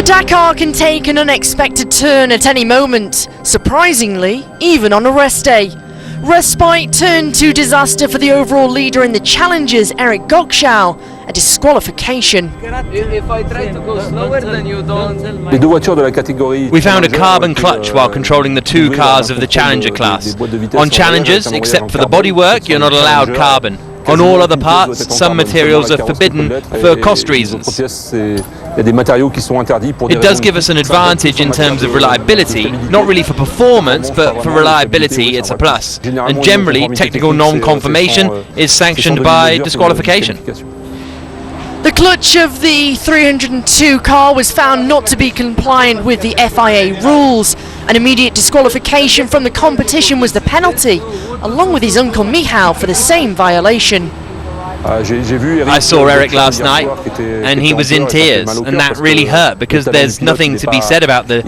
Dakar can take an unexpected turn at any moment, surprisingly, even on a rest day. Respite turned to disaster for the overall leader in the challenges, Eric Gokshaw, a disqualification. If I try to go slower, then you don't. We found a carbon clutch while controlling the two cars of the Challenger class. On Challengers, except for the bodywork, you're not allowed carbon. On all other parts, some materials are forbidden for cost reasons. It does give us an advantage in terms of reliability, not really for performance, but for reliability it's a plus. And generally, technical non-conformation is sanctioned by disqualification. The clutch of the 302 car was found not to be compliant with the FIA rules. An immediate disqualification from the competition was the penalty, along with his uncle Michał for the same violation. I saw Eric last night and he was in tears, and that really hurt because there's nothing to be said about the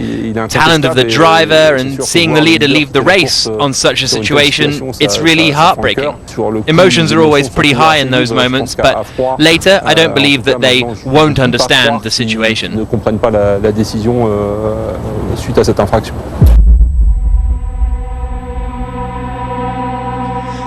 talent of the driver, and seeing the leader leave the race on such a situation, it's really heartbreaking. Emotions are always pretty high in those moments, but later I don't believe that they won't understand the situation.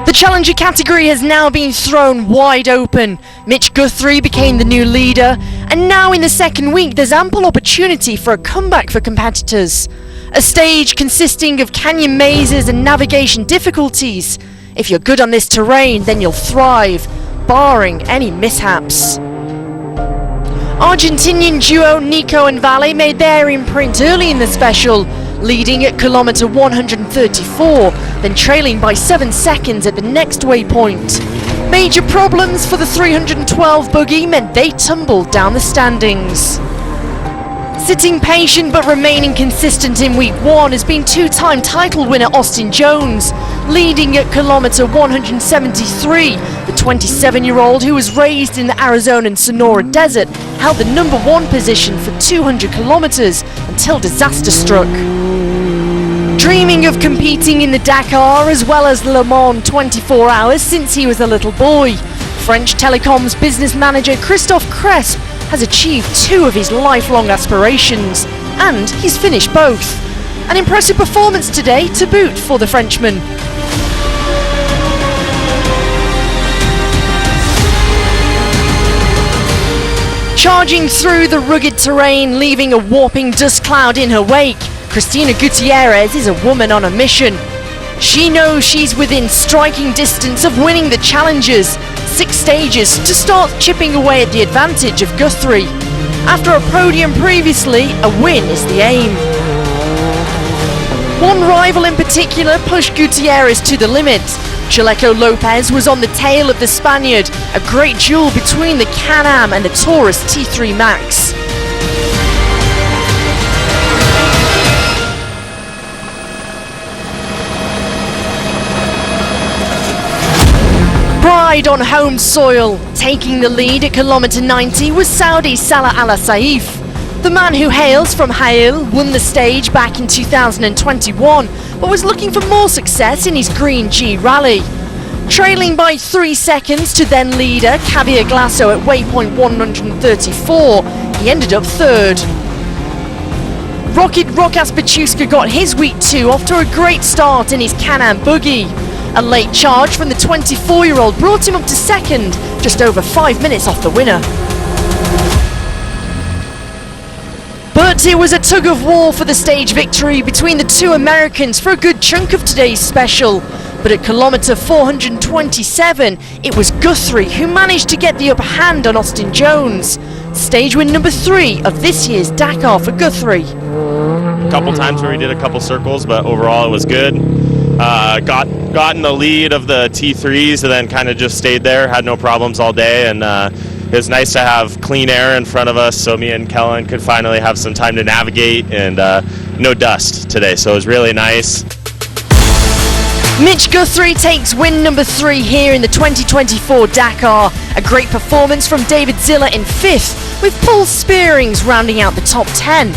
The Challenger category has now been thrown wide open. Mitch Guthrie became the new leader, and now in the second week there's ample opportunity for a comeback for competitors. A stage consisting of canyon mazes and navigation difficulties. If you're good on this terrain, then you'll thrive, barring any mishaps. Argentinian duo Nico and Valle made their imprint early in the special, leading at kilometre 134, then trailing by 7 seconds at the next waypoint. Major problems for the 312 buggy meant they tumbled down the standings. Sitting patient but remaining consistent in week 1 has been two-time title winner Austin Jones, leading at kilometre 173. The 27-year-old, who was raised in the Arizona and Sonora desert, held the number 1 position for 200 kilometres until disaster struck. Dreaming of competing in the Dakar as well as Le Mans 24 hours since he was a little boy, French Telecom's business manager Christophe Cresp has achieved 2 of his lifelong aspirations, and he's finished both. An impressive performance today to boot for the Frenchman. Charging through the rugged terrain, leaving a warping dust cloud in her wake, Cristina Gutierrez is a woman on a mission. She knows she's within striking distance of winning the Challengers, 6 stages to start chipping away at the advantage of Guthrie. After a podium previously, a win is the aim. One rival in particular pushed Gutierrez to the limit. Chaleco Lopez was on the tail of the Spaniard, a great duel between the Can-Am and the Taurus T3 Max. Pride on home soil. Taking the lead at kilometre 90 was Saudi Salah Al Saif. The man who hails from Hail won the stage back in 2021, but was looking for more success in his Green G rally. Trailing by 3 seconds to then leader Javier Glasso at waypoint 134, he ended up 3rd. Rocket Rokas Bachuska got his week 2 off to a great start in his Can-Am buggy. A late charge from the 24-year-old brought him up to 2nd, just over 5 minutes off the winner. But it was a tug of war for the stage victory between the 2 Americans for a good chunk of today's special. But at kilometre 427, it was Guthrie who managed to get the upper hand on Austin Jones. Stage win number 3 of this year's Dakar for Guthrie. A couple times where we did a couple circles, but overall it was good. Got in the lead of the T3s and then kind of just stayed there, had no problems all day, and it was nice to have clean air in front of us so me and Kellen could finally have some time to navigate, and no dust today, so it was really nice. Mitch Guthrie takes win number 3 here in the 2024 Dakar. A great performance from David Ziller in 5th, with Paul Spearings rounding out the top 10.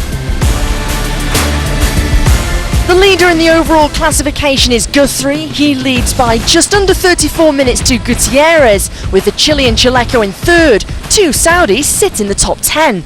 The leader in the overall classification is Guthrie. He leads by just under 34 minutes to Gutierrez, with the Chilean Chaleco in 3rd. 2 Saudis sit in the top 10.